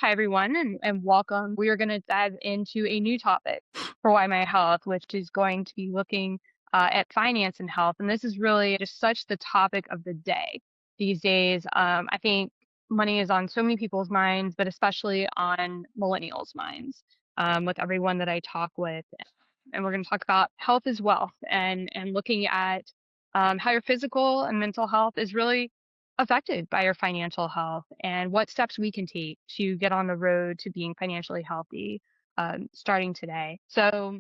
Hi, everyone, and welcome. We are going to dive into a new topic for Why My Health, which is going to be looking at finance and health. And this is really just such the topic of the day these days. I think money is on so many people's minds, but especially on millennials' minds with everyone that I talk with. And we're going to talk about health as wealth and looking at how your physical and mental health is really affected by your financial health and what steps we can take to get on the road to being financially healthy starting today. So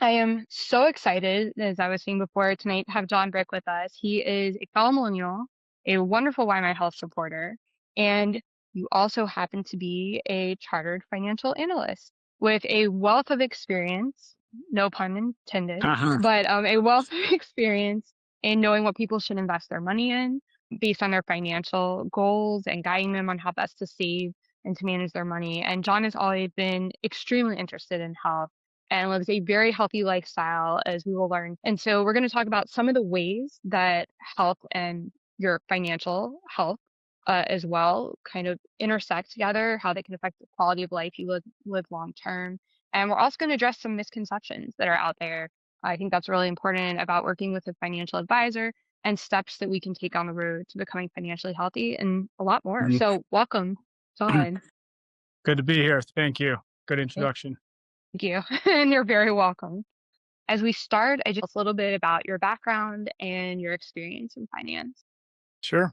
I am so excited, as I was saying before, tonight to have John Brick with us. He is a fellow millennial, a wonderful Why My Health supporter, and you also happen to be a chartered financial analyst with a wealth of experience, no pun intended, Uh-huh. but a wealth of experience in knowing what people should invest their money in based on their financial goals and guiding them on how best to save and to manage their money. And John has always been extremely interested in health and lives a very healthy lifestyle, as we will learn. And so we're going to talk about some of the ways that health and your financial health as well kind of intersect together, how they can affect the quality of life you live long term. And we're also going to address some misconceptions that are out there. I think that's really important about working with a financial advisor and steps that we can take on the road to becoming financially healthy and a lot more. Mhm. So welcome, John. Good to be here. Thank you. Good introduction. Thank you. And you're very welcome. As we start, I just a little bit about your background and your experience in finance. Sure.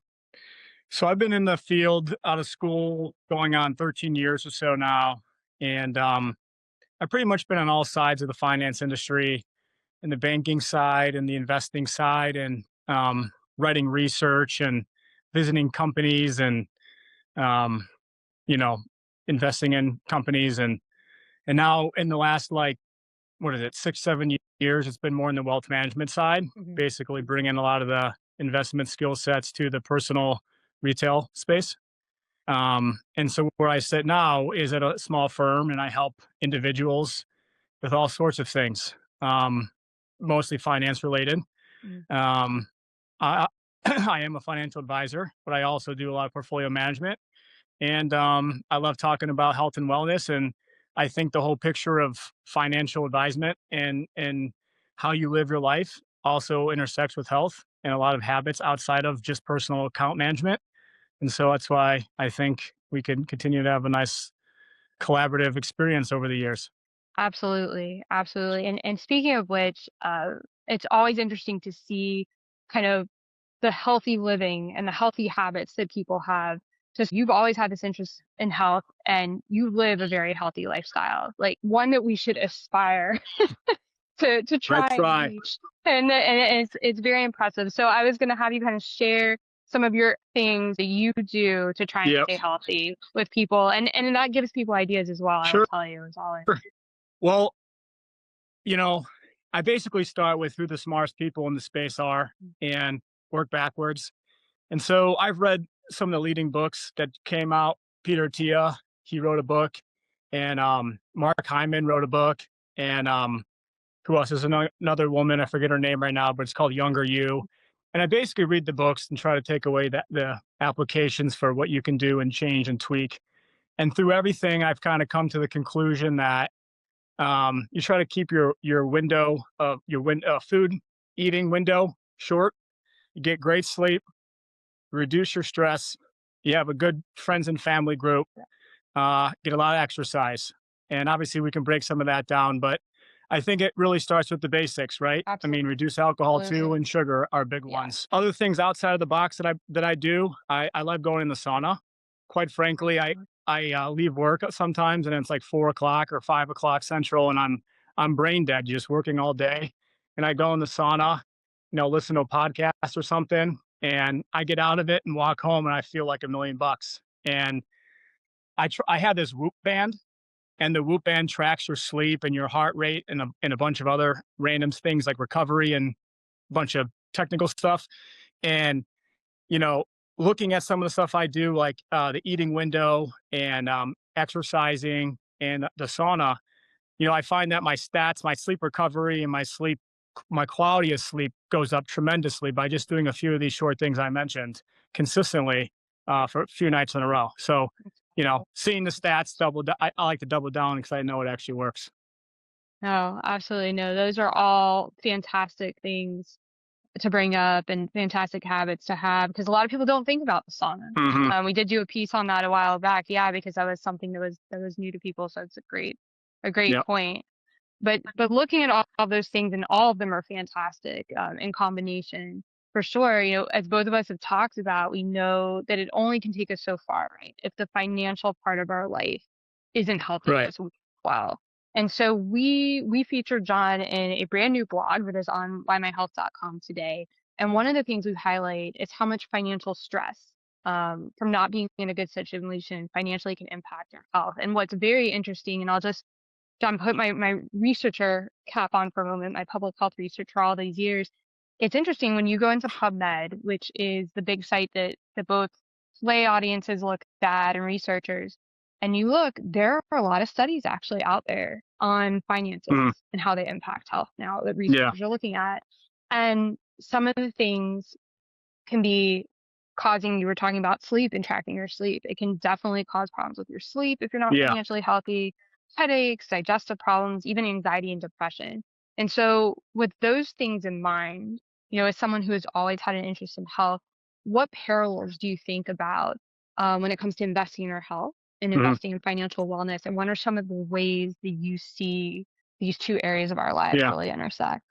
So I've been in the field out of school going on 13 years or so now. And I've pretty much been on all sides of the finance industry, in the banking side and the investing side, and writing research and visiting companies and, um, you know, investing in companies. And now in the last, like, what is it, 6, 7 years, it's been more in the wealth management side, Mhm. basically bringing a lot of the investment skill sets to the personal retail space. And so where I sit now is at a small firm and I help individuals with all sorts of things, um, mostly finance related. Mm. Um, I, I am a financial advisor, but I also do a lot of portfolio management. And I love talking about health and wellness. And I think the whole picture of financial advisement and how you live your life also intersects with health and a lot of habits outside of just personal account management. And so that's why I think we can continue to have a nice collaborative experience over the years. Absolutely, absolutely. And speaking of which, it's always interesting to see kind of the healthy living and the healthy habits that people have. Just you've always had this interest in health and you live a very healthy lifestyle, like one that we should aspire to I try and try. reach. And it's very impressive. So I was gonna have you kind of share some of your things that you do to try and Yep. stay healthy with people. And that gives people ideas as well, I will Sure. tell you as always. Well, you know, I basically start with who the smartest people in the space are and work backwards. And so I've read some of the leading books that came out. Peter Tia, he wrote a book, and Mark Hyman wrote a book, and who else is another woman? I forget her name right now, but it's called Younger You. And I basically read the books and try to take away the applications for what you can do and change and tweak. And through everything, I've kind of come to the conclusion that you try to keep your window of food eating window short. You get great sleep, reduce your stress. You have a good friends and family group. Get a lot of exercise, and obviously we can break some of that down. But I think it really starts with the basics, right? I mean, reduce alcohol too, Absolutely. and sugar are big Yeah. ones. Other things outside of the box that I do, I love going in the sauna. Quite frankly, I leave work sometimes, and it's like 4 o'clock or 5 o'clock central, and I'm brain dead, just working all day, and I go in the sauna, listen to a podcast or something, and I get out of it and walk home, and I feel like $1 million. And I had this Whoop band, and the Whoop band tracks your sleep and your heart rate and a bunch of other random things like recovery and a bunch of technical stuff. And you know, looking at some of the stuff I do, like the eating window and exercising and the sauna, I find that my stats, my sleep recovery, and my quality of sleep goes up tremendously by just doing a few of these short things I mentioned consistently for a few nights in a row. So seeing the stats I like to double down because I know it actually works. No, absolutely no. Those are all fantastic things to bring up and fantastic habits to have because a lot of people don't think about the sauna. Hmm. We did do a piece on that a while back, yeah, because that was something that was new to people. So it's a great Yep. point. But looking at all those things, and all of them are fantastic in combination for sure. As both of us have talked about, we know that it only can take us so far, right? If the financial part of our life isn't helping Right. us well. And so we featured John in a brand new blog that is on YMyHealth.com today. And one of the things we highlight is how much financial stress from not being in a good situation financially can impact your health. And what's very interesting, and I'll just John, put my researcher cap on for a moment, my public health researcher all these years. It's interesting when you go into PubMed, which is the big site that both lay audiences look at and researchers, and you look, there are a lot of studies actually out there on Mm. finances and how they impact health now that Yeah. researchers are looking at. And some of the things can be causing you were talking about sleep and tracking your sleep. It can definitely cause problems with your sleep if you're not Yeah. financially healthy, headaches, digestive problems, even anxiety and depression. And so, with those things in mind, as someone who has always had an interest in health, what parallels do you think about when it comes to investing in your health and Hmm. investing in financial wellness? And what are some of the ways that you see these two areas of our lives Yeah. really intersect?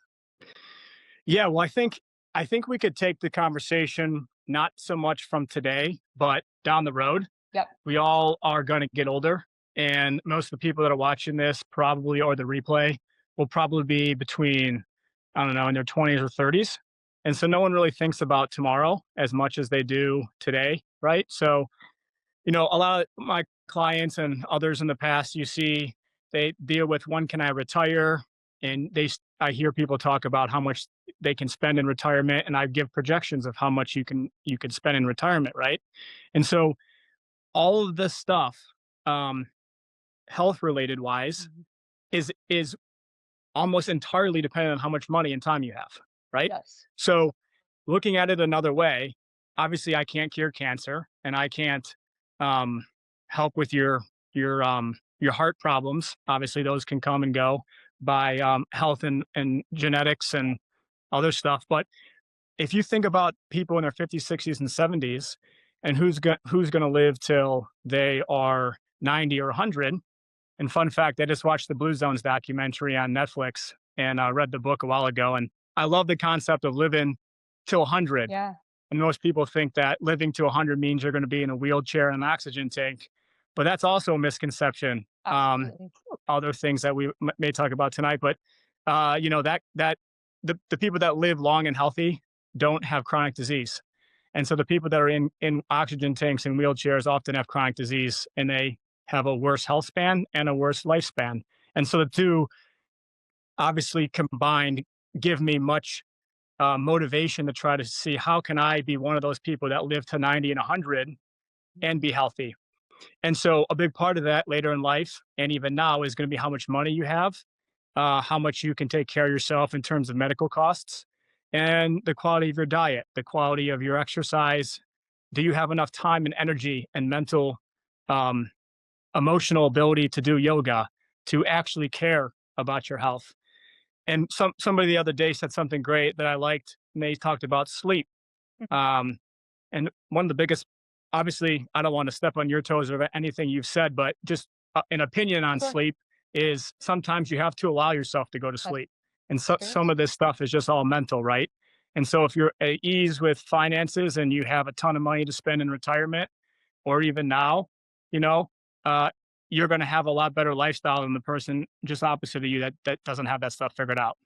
Yeah. Well, I think we could take the conversation not so much from today, but down the road. Yep. We all are going to get older, and most of the people that are watching this probably or the replay will probably be between, I don't know, in their 20s or 30s. And so no one really thinks about tomorrow as much as they do today, right? So, a lot of my clients and others in the past, you see, they deal with, when can I retire? And I hear people talk about how much they can spend in retirement, and I give projections of how much you could spend in retirement, right? And so all of this stuff, um, health related wise, Mhm. is almost entirely dependent on how much money and time you have, right? Yes. So looking at it another way, obviously I can't cure cancer, and I can't um, help with your heart problems. Obviously, those can come and go by health and genetics and other stuff. But if you think about people in their 50s, 60s, and 70s, and who's going to live till they are 90 or 100. And fun fact, I just watched the Blue Zones documentary on Netflix, and read the book a while ago. And I love the concept of living till 100. Yeah. And most people think that living to 100 means you're going to be in a wheelchair and an oxygen tank. But that's also a misconception. Absolutely. Other things that we may talk about tonight. But that the people that live long and healthy don't have chronic disease, and so the people that are in oxygen tanks and wheelchairs often have chronic disease, and they have a worse health span and a worse lifespan. And so the two obviously combined give me much motivation to try to see how can I be one of those people that live to 90 and 100 and be healthy. And so a big part of that later in life, and even now, is going to be how much money you have, how much you can take care of yourself in terms of medical costs, and the quality of your diet, the quality of your exercise. Do you have enough time and energy and mental, um, emotional ability to do yoga, to actually care about your health? And somebody the other day said something great that I liked, and they talked about sleep. Um, and one of the biggest, obviously, I don't want to step on your toes or anything you've said, but just an opinion on Sure. sleep is sometimes you have to allow yourself to go to That's sleep. And so true. some of this stuff is just all mental, right? And so if you're at ease with finances and you have a ton of money to spend in retirement, or even now, you know, uh, you're going to have a lot better lifestyle than the person just opposite of you that doesn't have that stuff figured out.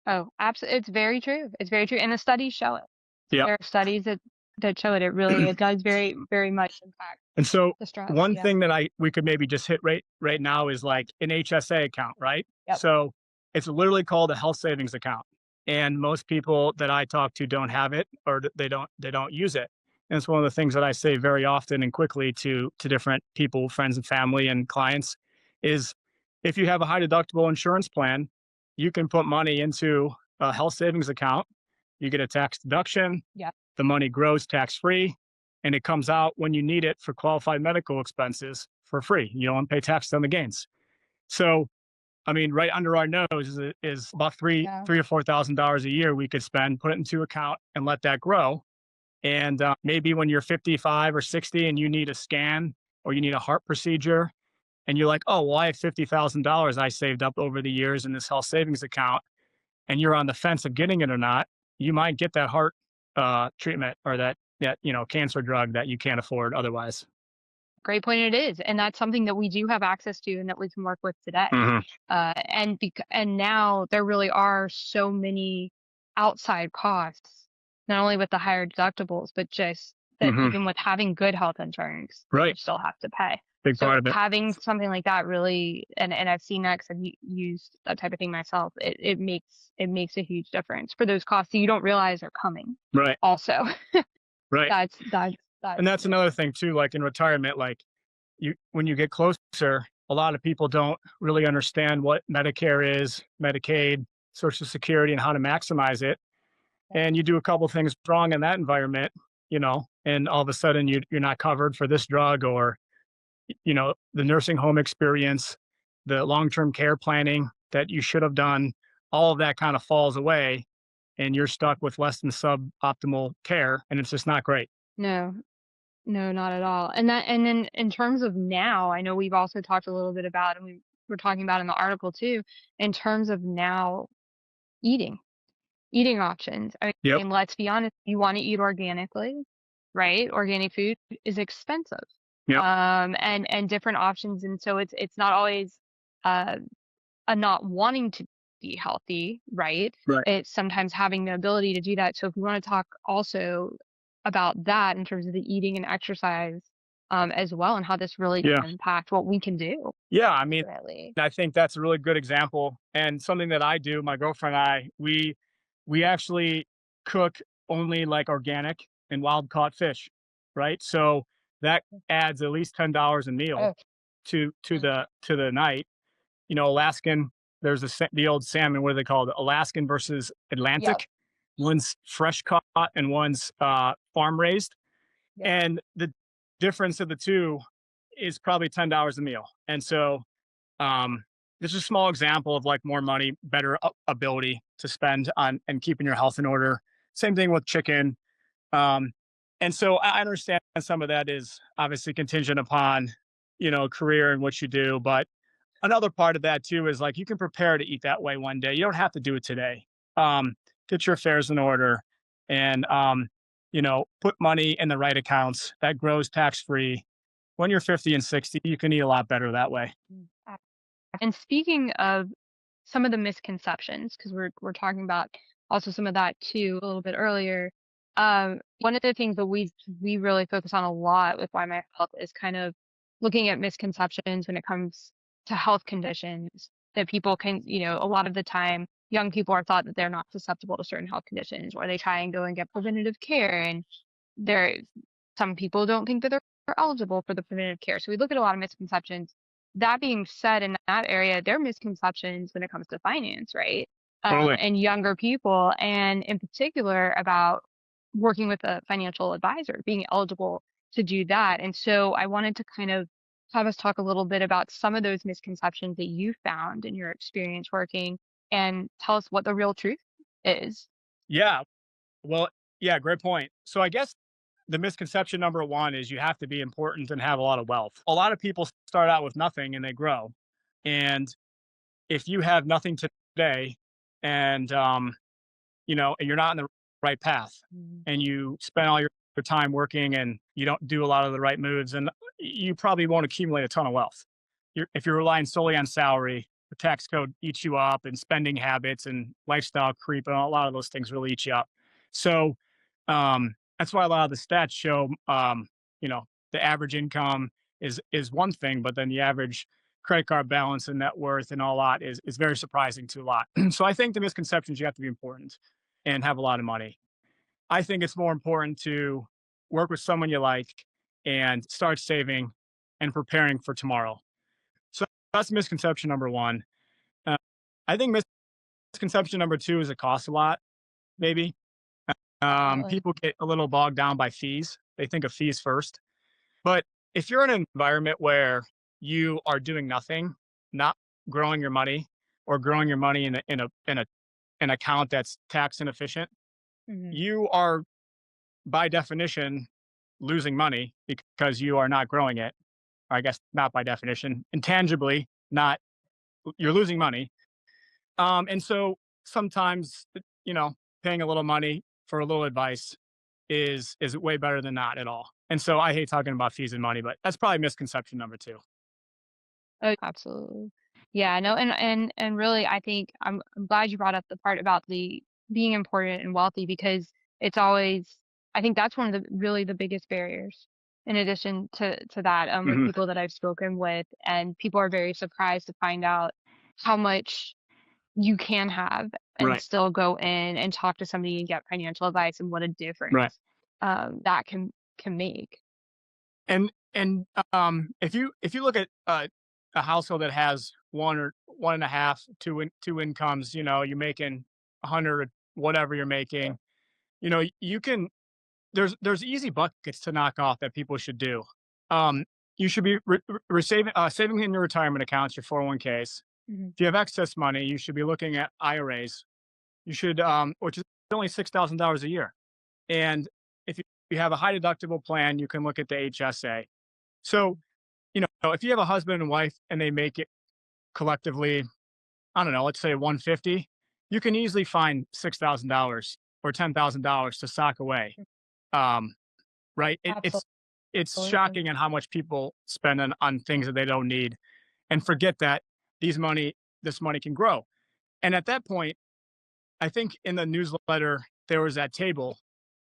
Oh, absolutely. It's very true. It's very true. And the studies show it. Yep. There are studies that show it. It does very, very much impact And so the stress. one Yeah. thing that we could maybe just hit right now is like an HSA account, right? Yep. So it's literally called a health savings account. And most people that I talk to don't have it, or they don't use it. And it's one of the things that I say very often and quickly to different people, friends and family and clients, is if you have a high deductible insurance plan, you can put money into a health savings account. You get a tax deduction. Yep. The money grows tax free, and it comes out when you need it for qualified medical expenses for free. You don't pay tax on the gains. So, I mean, right under our nose is about Yeah. three or $4,000 a year we could spend, put it into account, and let that grow. And maybe when you're 55 or 60 and you need a scan or you need a heart procedure, and you're like, oh, well, I have $50,000 I saved up over the years in this health savings account, and you're on the fence of getting it or not, you might get that heart treatment or that cancer drug that you can't afford otherwise. Great point it is, and that's something that we do have access to and that we can work with today. Hmm. And now there really are so many outside costs, not only with the higher deductibles, but just that Hmm. even with having good health insurance, you Right. still have to pay. Big So part of it. having something like that really, and I've seen that because I've used that type of thing myself. It makes a huge difference for those costs that you don't realize are coming. Right. Also, Right. that's And that's another thing too, like in retirement, like when you get closer, a lot of people don't really understand what Medicare is, Medicaid, Social Security, and how to maximize it. And you do a couple things wrong in that environment, and all of a sudden you're not covered for this drug, or the nursing home experience, the long-term care planning that you should have done, all of that kind of falls away, and you're stuck with less than suboptimal care, and it's just not great. no. No, not at all. And then in terms of now, I know we've also talked a little bit about, and we were talking about in the article too, in terms of now eating, eating options. I Yep. mean, let's be honest, you want to eat organically, right? Organic food is expensive. Yep. And different options. And so it's not always uh a not wanting to be healthy, right? Right. It's sometimes having the ability to do that. So if we want to talk also about that in terms of the eating and exercise as well, and how this really Yeah. can impact what we can do. Yeah. I mean, Really. I think that's a really good example, and something that I do. My girlfriend and I, we actually cook only like organic and wild caught fish, right? So that adds at least $10 a meal Oh, to the night. Alaskan. There's the old salmon. What are they called? Alaskan versus yep, Atlantic. One's fresh caught and one's farm raised, yep. and the difference of the two is probably $10 a meal. And so this is a small example of like more money, better ability to spend on and keeping your health in order. Same thing with chicken. Um, and so I understand some of that is obviously contingent upon, career and what you do. But another part of that too is like you can prepare to eat that way one day. You don't have to do it today. Um, get your affairs in order and, put money in the right accounts that grows tax free. When you're 50 and 60, you can eat a lot better that way. Mm. And speaking of some of the misconceptions, because we're talking about also some of that too a little bit earlier. One of the things that we really focus on a lot with Why My Health is kind of looking at misconceptions when it comes to health conditions that people can, a lot of the time young people are thought that they're not susceptible to certain health conditions, or they try and go and get preventative care, and there some people don't think that they're eligible for the preventative care. So we look at a lot of misconceptions. That being said, in that area, there are misconceptions when it comes to finance, right? Totally. And younger people, and in particular about working with a financial advisor, being eligible to do that. And so I wanted to kind of have us talk a little bit about some of those misconceptions that you found in your experience working, and tell us what the real truth is. Yeah. Well, yeah, great point. So I guess the misconception number one is you have to be important and have a lot of wealth. A lot of people start out with nothing and they grow. And if you have nothing today and and you're not in the right path, Mhm. and you spend all your time working and you don't do a lot of the right moves, and you probably won't accumulate a ton of wealth. If you're relying solely on salary, the tax code eats you up, and spending habits and lifestyle creep, and a lot of those things really eat you up. So that's why a lot of the stats show, the average income is one thing, but then the average credit card balance and net worth and all that is very surprising to a lot. So I think the misconceptions you have to be important and have a lot of money. I think it's more important to work with someone you like and start saving and preparing for tomorrow. So that's misconception number one. Uh, I think misconception number two is it costs a lot, maybe. Definitely. People get a little bogged down by fees. they think of fees first. But if you're in an environment where you are doing nothing, not growing your money, or growing your money in an account that's tax inefficient, Hmm. you are by definition losing money because you are not growing it. Or I guess not by definition, intangibly, not you're losing money. And so sometimes, paying a little money for a little advice is way better than not at all. And so I hate talking about fees and money, but that's probably misconception number two. Oh, absolutely. Yeah, no, and really, I think I'm glad you brought up the part about the being important and wealthy because it's always I think that's one of the really the biggest barriers. In addition to that, with Hmm. people that I've spoken with, and people are very surprised to find out how much you can have and Right. still go in and talk to somebody and get financial advice and what a Right. difference that can make. If you look at a household that has one or one and a half, two incomes, you're making 100, whatever you're making, you can there's easy buckets to knock off that people should do. Um, you should be saving in your retirement accounts, your 401ks. Mhm. If you have excess money, you should be looking at IRAs. You should, which is only $6,000 a year. And if you have a high deductible plan, you can look at the HSA. So, if you have a husband and wife and they make it collectively, I don't know, let's say 150, you can easily find $6,000 or $10,000 to sock away. Um, right? It's Absolutely. shocking on how much people spend on things that they don't need and forget that this money can grow. And at that point, I think in the newsletter there was that table,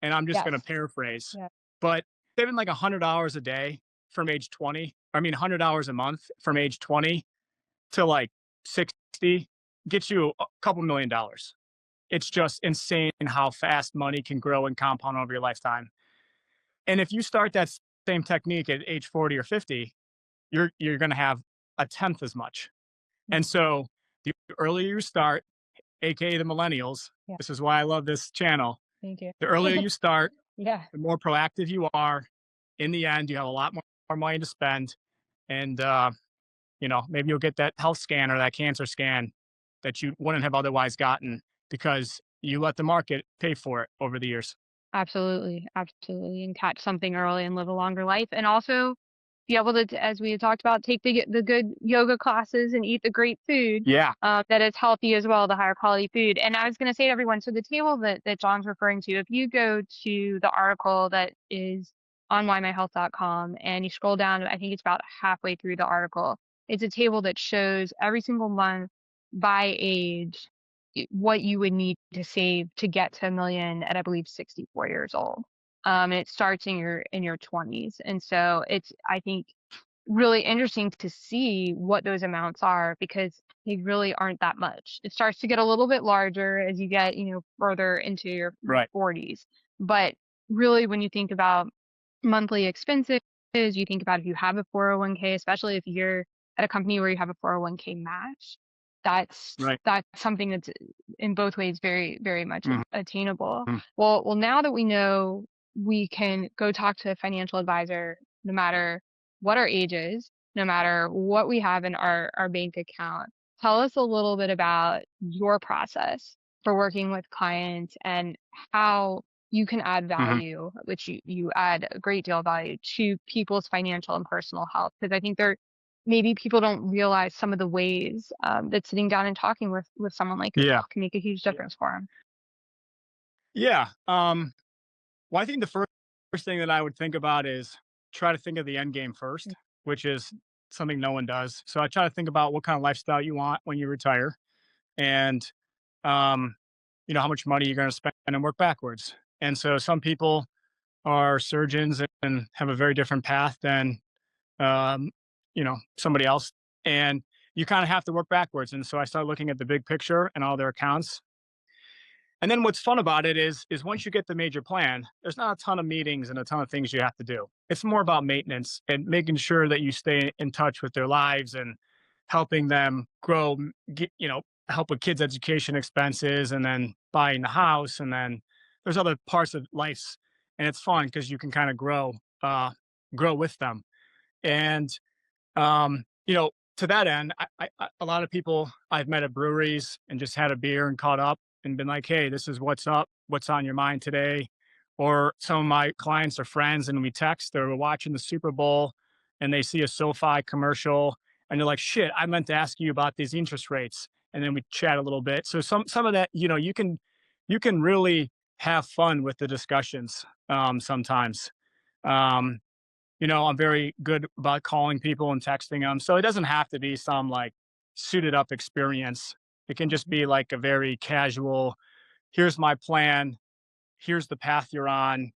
and I'm just going to Yes. paraphrase, Yeah. but saving like $100 a day from age 20, I mean $100 a month from age 20 to like 60 gets you a couple $1,000,000. It's just insane how fast money can grow and compound over your lifetime. And if you start that same technique at age 40 or 50, you're going to have a tenth as much. And Mhm. so the earlier you start, aka the millennials, Yeah. this is why I love this channel. Thank you. The earlier you start, Yeah. the more proactive you are. In the end, you have a lot more money to spend, and maybe you'll get that health scan or that cancer scan that you wouldn't have otherwise gotten because you let the market pay for it over the years. Absolutely, absolutely, and catch something early and live a longer life, and also be able to, as we had talked about, take the good yoga classes and eat the great food Yeah. that is healthy as well, the higher quality food. And I was going to say to everyone, so the table that John's referring to, if you go to the article that is on YMyHealth.com and you scroll down, I think it's about halfway through the article. It's a table that shows every single month by age what you would need to save to get to a million at I believe 64 years old. And it starts in your 20s. And so it's I think really interesting to see what those amounts are because they really aren't that much. It starts to get a little bit larger as you get, further into your Right. 40s. But really when you think about monthly expenses, you think about if you have a 401k, especially if you're at a company where you have a 401k match, Right. that's something that's in both ways very, very much Mhm. attainable. Well, now that we know we can go talk to a financial advisor no matter what our age is, no matter what we have in our bank account. Tell us a little bit about your process for working with clients and how you can add Mhm. value, which you add a great deal of value to people's financial and personal health. Because I think maybe people don't realize some of the ways that sitting down and talking with someone like Yeah. yourself can make a huge difference for them. Yeah. Well, I think the first thing that I would think about is try to think of the end game first, which is something no one does. So I try to think about what kind of lifestyle you want when you retire, and um, how much money you're going to spend and work backwards. And so some people are surgeons and have a very different path than somebody else, and you kind of have to work backwards. And so I started looking at the big picture and all their accounts. And then what's fun about it is once you get the major plan, there's not a ton of meetings and a ton of things you have to do. It's more about maintenance and making sure that you stay in touch with their lives and helping them grow, help with kids' education expenses and then buying the house. And then there's other parts of life and it's fun because you can kind of grow with them. And to that end, a lot of people I've met at breweries and just had a beer and caught up and been like, "Hey, this is what's up. What's on your mind today?" Or some of my clients are friends and we text, or we're watching the Super Bowl and they see a SoFi commercial and they're like, "Shit, I meant to ask you about these interest rates." And then we chat a little bit. So some of that, you can really have fun with the discussions sometimes. Um, I'm very good about calling people and texting them. So it doesn't have to be some like suited up experience. It can just be like a very casual, here's my plan, here's the path you're on.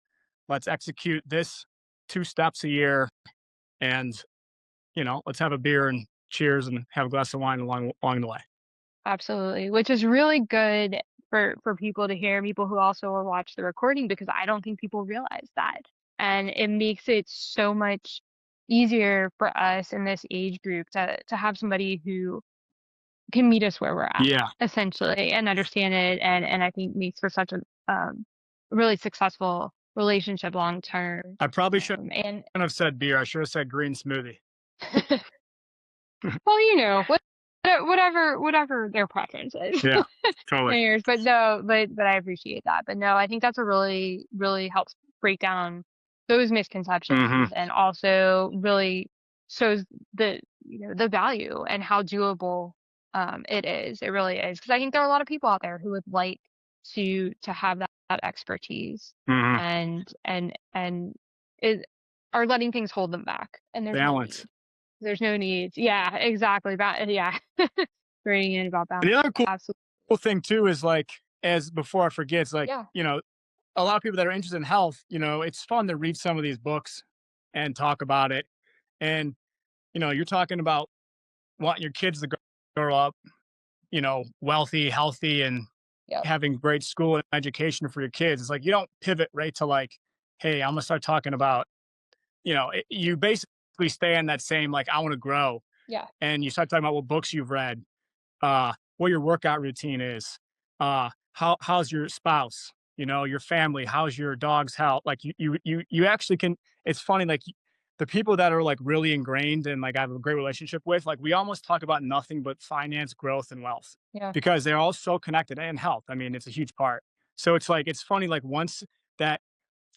Let's execute this 2 steps a year and, let's have a beer and cheers and have a glass of wine along the way. Absolutely, which is really good for people to hear, people who also will watch the recording, because I don't think people realize that. And it makes it so much easier for us in this age group to have somebody who can meet us where we're at, Yeah. essentially, and understand it, and I think makes for such a really successful relationship long term. I probably shouldn't And have said beer. I should have said green smoothie. well, whatever their preference is. Yeah, totally. Yours, but no, but I appreciate that. But no, I think that's a really helps break down those Hmm. misconceptions, and also really shows the value and how doable it is. It really is, because I think there are a lot of people out there who would like to have that expertise, Hmm. and is are letting things hold them back, and there's no Balance. need. There's no need. Yeah, exactly. Yeah. Writing in about And balance. the other Absolutely. cool thing too is like, as before I forget, it's like, Yeah. a lot of people that are interested in health, it's fun to read some of these books and talk about it. And, you're talking about wanting your kids to grow up, wealthy, healthy, and Yep. having great school and education for your kids. It's like you don't pivot right to like, hey, I'm gonna start talking about, you basically stay in that same like, I want to grow, Yeah. and you start talking about what books you've read, what your workout routine is, how's your spouse, your family, how's your dog's health. Like you actually can. It's funny, like the people that are like really ingrained and like I have a great relationship with, like we almost talk about nothing but finance, growth, and wealth Yeah. because they're all so connected, and health. I mean, it's a huge part. So it's like it's funny, like once that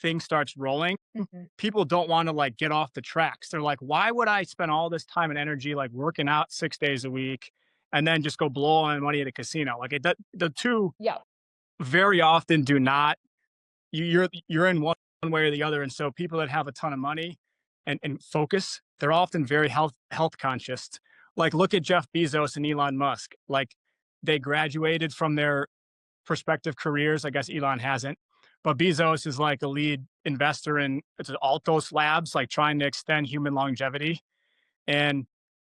thing starts rolling, Mhm. people don't want to like get off the tracks. They're like, why would I spend all this time and energy like working out 6 days a week and then just go blow all my money at a casino? Like the two Yeah. very often do not. You're in one way or the other. And so people that have a ton of money and focus, they're often very health conscious. Like look at Jeff Bezos and Elon Musk. Like they graduated from their prospective careers. I guess Elon hasn't, but Bezos is like a lead investor in it's Altos Labs, like trying to extend human longevity. And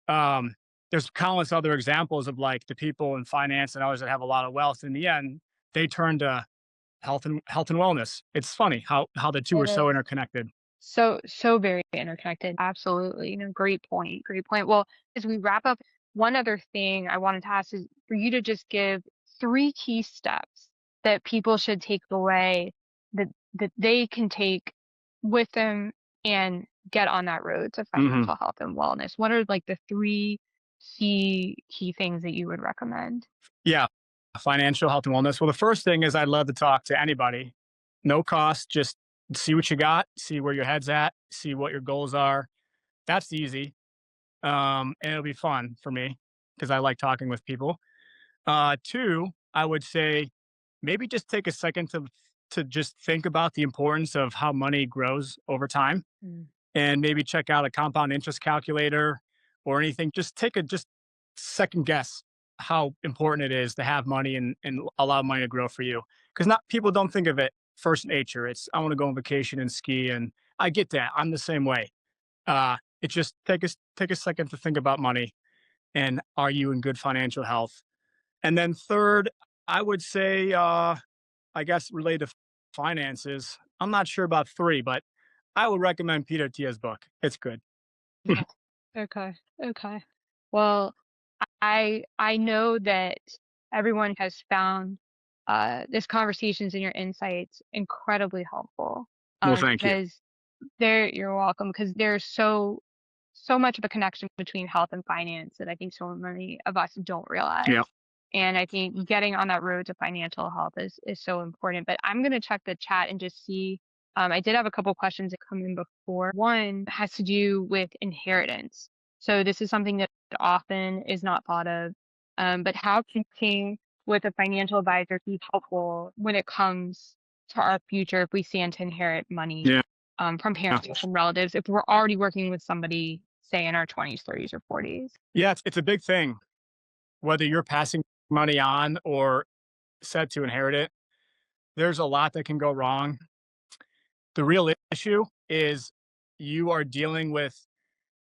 um, there's countless other examples of like the people in finance and others that have a lot of wealth. In the end, they turn to health and wellness. It's funny how the two are It so is. interconnected. So very interconnected. Absolutely. Great point. Great point. Well, as we wrap up, one other thing I wanted to ask is for you to just give 3 key steps that people should take away, that they can take with them and get on that road to Hmm. financial health and wellness. What are like the three key things that you would recommend? Yeah, financial health and wellness. Well, the first thing is I'd love to talk to anybody, no cost, just see what you got, see where your head's at, see what your goals are. That's easy. And it'll be fun for me because I like talking with people. Two, I would say maybe just take a second to just think about the importance of how money grows over time, Mm. and maybe check out a compound interest calculator or anything. Just take a just second guess how important it is to have money and allow money to grow for you. Because not people don't think of it first nature. It's I want to go on vacation and ski, and I get that. I'm the same way. It's just take a second to think about money and are you in good financial health. And then third, I would say, I guess related to finances. I'm not sure about three, but I would recommend Peter Tia's book. It's good. Yeah. Okay. Okay. Well, I know that everyone has found this conversations and your insights incredibly helpful. Well, thank you. because you're welcome, because there's so much of a connection between health and finance that I think so many of us don't Yeah. realize. And I think getting on that road to financial health is so important. But I'm gonna check the chat and just see. I did have a couple questions that come in before. One has to do with inheritance. So this is something that often is not thought of. But how can connecting with a financial advisor be helpful when it comes to our future if we stand to inherit money Yeah. from parents or from relatives if we're already working with somebody, say in our 20s, 30s, or 40s. Yeah. It's a big thing, whether you're passing money on or set to inherit it. There's a lot that can go wrong. The real issue is you are dealing with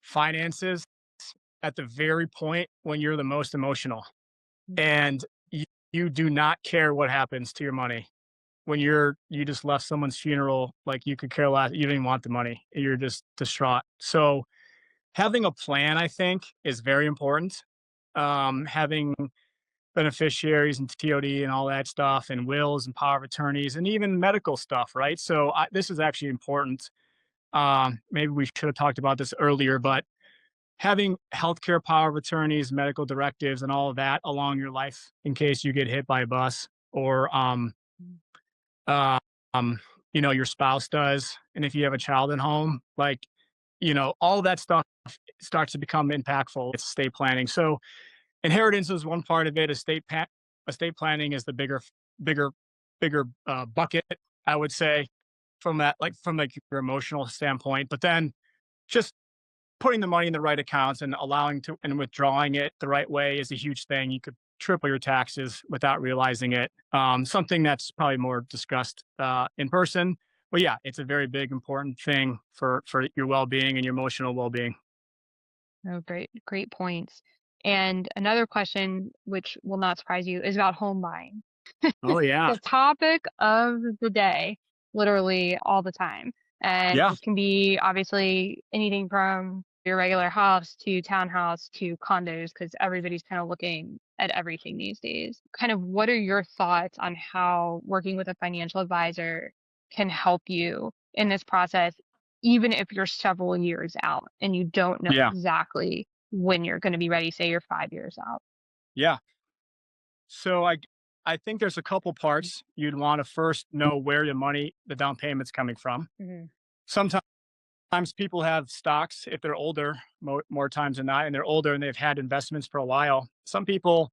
finances at the very point when you're the most emotional, Mm. and you do not care what happens to your money. When you just left someone's funeral, like, you could care less, you don't even want the money, you're just distraught. So having a plan, I think, is very important. Having beneficiaries and TOD and all that stuff, and wills and power of attorneys, and even medical stuff, right? So this is actually important. Maybe we should have talked about this earlier, but having healthcare power of attorneys, medical directives, and all of that along your life in case you get hit by a bus, or uh, your spouse does, and if you have a child at home, like, all that stuff starts to become impactful. It's estate planning. So inheritance is one part of it. Estate planning is the bigger, bigger bucket, I would say, from your emotional standpoint. But then just putting the money in the right accounts and allowing to and withdrawing it the right way is a huge thing. You could triple your taxes without realizing it. Something that's probably more discussed in person. But yeah, it's a very big, important thing for your well being and your emotional well being. Oh, great points. And another question, which will not surprise you, is about home buying. Oh yeah, The topic of the day, literally all the time. And yeah, this can be obviously anything from your regular house to townhouse to condos, because everybody's kind of looking at everything these days. Kind of what are your thoughts on how working with a financial advisor can help you in this process, even if you're several years out and you don't know yeah, exactly when you're going to be ready, say you're 5 years out? yeah. So I think there's a couple parts you'd want to first know where the down payment's coming from. Mm-hmm. Sometimes people have stocks if they're older, more times than not, and they're older and they've had investments for a while. Some people,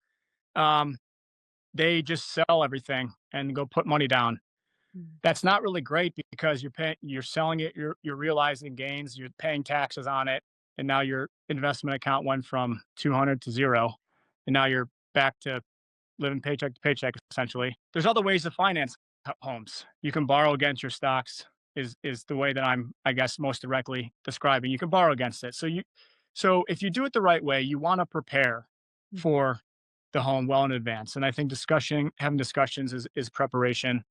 um, they just sell everything and go put money down. That's not really great because you're selling it, you're realizing gains, you're paying taxes on it, and now your investment account went from 200 to zero, and now you're back to living paycheck to paycheck essentially. There's other ways to finance homes. You can borrow against your stocks is the way that I'm, I guess, most directly describing. You can borrow against it. So if you do it the right way, you want to prepare for the home well in advance. And I think having discussions is preparation.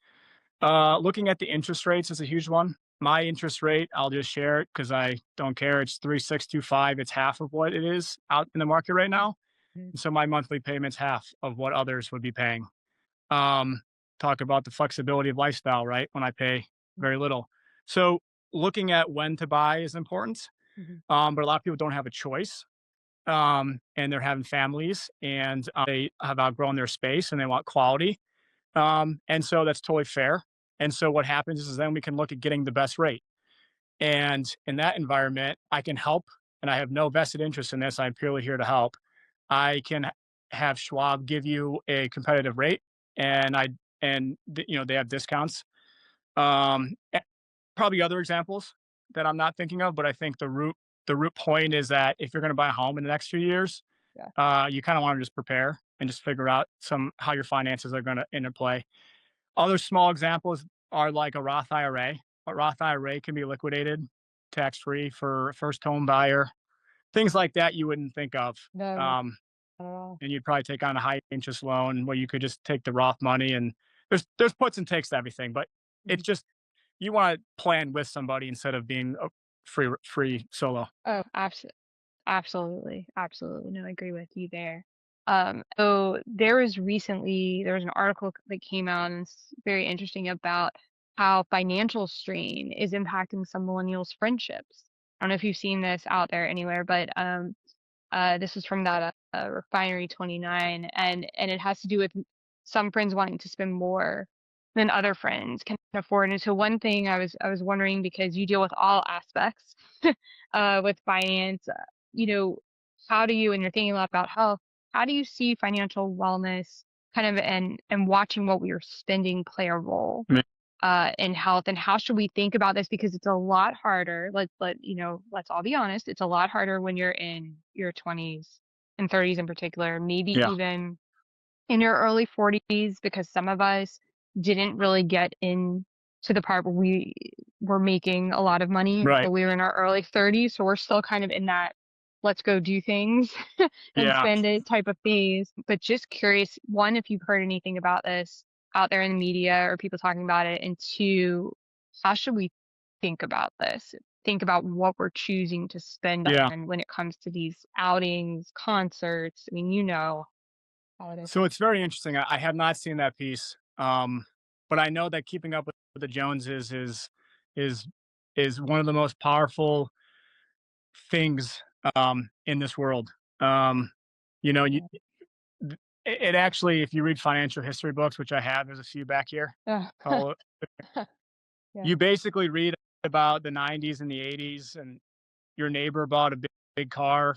Looking at the interest rates is a huge one. My interest rate, I'll just share it because I don't care. It's 3.625. It's half of what it is out in the market right now. Mm-hmm. And so my monthly payment's half of what others would be paying. Um, Talk about the flexibility of lifestyle, right? When I pay very little. So looking at when to buy is important. Mm-hmm. But a lot of people don't have a choice. And they're having families, and they have outgrown their space and they want quality. And so that's totally fair. And so what happens is then we can look at getting the best rate. And in that environment, I can help, and I have no vested interest in this. I'm purely here to help. I can have Schwab give you a competitive rate, and they have discounts. Eh, Probably other examples that I'm not thinking of, but I think the root point is that if you're going to buy a home in the next few years, Yeah. you kind of want to just prepare and just figure out how your finances are going to interplay. Other small examples are like a Roth IRA. A Roth IRA can be liquidated tax free for a first home buyer. Things like that you wouldn't think of. No, not Um, at all. and you'd probably take on a high interest loan where you could just take the Roth money, and there's puts and takes to everything, but it's Mhm. just you want to plan with somebody instead of being a free solo. Oh, absolutely, absolutely. No, I agree with you there. So there was an article that came out and it's very interesting about how financial strain is impacting some millennials' friendships. I don't know if you've seen this out there anywhere, but this was from that Refinery 29, and it has to do with some friends wanting to spend more than other friends can afford. And so one thing I was wondering, because you deal with all aspects with finance, you know, how do you, and you're thinking a lot about health, how do you see financial wellness kind of and watching what we are spending play a role in health, and how should we think about this, because it's a lot harder. Let's all be honest, it's a lot harder when you're in your 20s and 30s in particular, maybe Yeah. even in your early 40s, because some of us didn't really get in to the part where we were making a lot of money Right. until we were in our early 30s, so we're still kind of in that let's go do things and Yeah. spend it type of phase. But just curious, one, if you've heard anything about this out there in the media or people talking about it, and two, how should we think about this, think about what we're choosing to spend Yeah. on when it comes to these outings, concerts. I mean, how it is. So it's very interesting. I have not seen that piece, but I know that keeping up with the Joneses is is one of the most powerful things in this world. Um, you know, you, it actually, if you read financial history books, which I have, there's a few back here. Yeah. Called, Yeah. you basically read about the '90s and the '80s, and your neighbor bought a big car.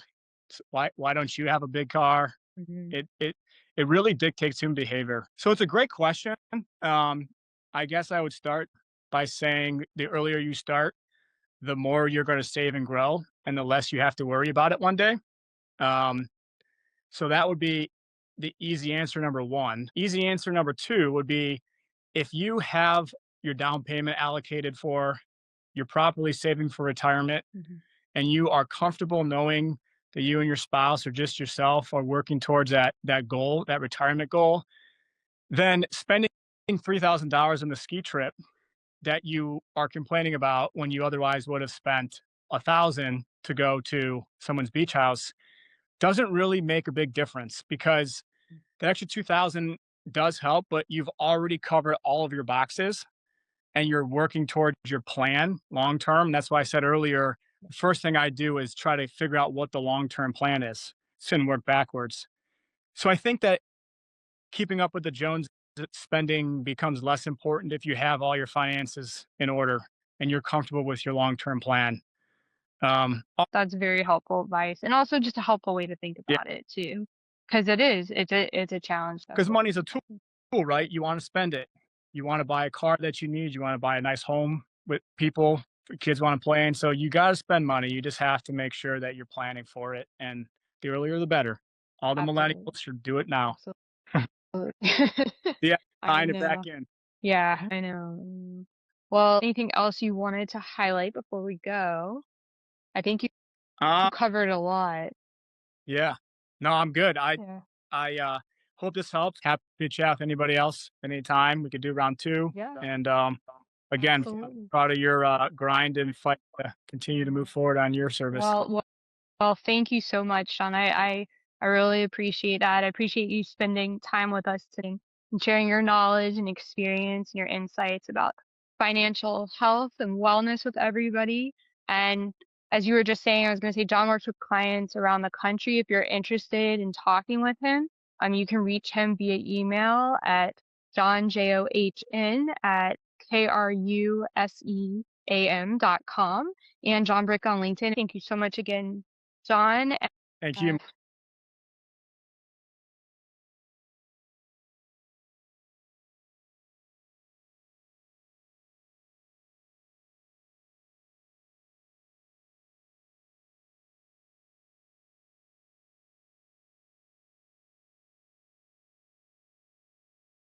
Why don't you have a big car? Mhm. It really dictates human behavior. So it's a great question. I guess I would start by saying the earlier you start, the more you're going to save and grow, and the less you have to worry about it one day. Um, so that would be the easy answer number one. Easy answer number two would be, if you have your down payment allocated for, you're properly saving for retirement, Mhm. and you are comfortable knowing that you and your spouse or just yourself are working towards that goal, that retirement goal, then spending $3,000 on the ski trip that you are complaining about when you otherwise would have spent 1,000 to go to someone's beach house doesn't really make a big difference, because that extra 2,000 does help, but you've already covered all of your boxes and you're working towards your plan long term. That's why I said earlier, the first thing I do is try to figure out what the long term plan is, so and work backwards. So I think that keeping up with the Jones spending becomes less important if you have all your finances in order and you're comfortable with your long term plan. Um, That's very helpful advice, and also just a helpful way to think yeah, about it too, because it's a challenge, because definitely. money's a tool, right? You want to spend it. You want to buy a car that you need. You want to buy a nice home with people kids want to play in. So you got to spend money. You just have to make sure that you're planning for it. And the earlier, the better. All the Absolutely. millennials should do it now. Absolutely. Yeah, I tying it back know. in. Yeah, I know. Well, anything else you wanted to highlight before we go? I think you Uh, covered a lot. yeah. No, I'm good. Yeah. I hope this helps. Happy to chat with anybody else anytime. We could do round two. Yeah, And again, absolutely. proud of your grind and fight to continue to move forward on your service. Well, thank you so much, Sean. I really appreciate that. I appreciate you spending time with us today and sharing your knowledge and experience and your insights about financial health and wellness with everybody. And as you were just saying, I was going to say John works with clients around the country. If you're interested in talking with him, you can reach him via email at johnjohn at kruseam.com, and John Brick on LinkedIn. Thank you so much again, John. Thank Uh, you.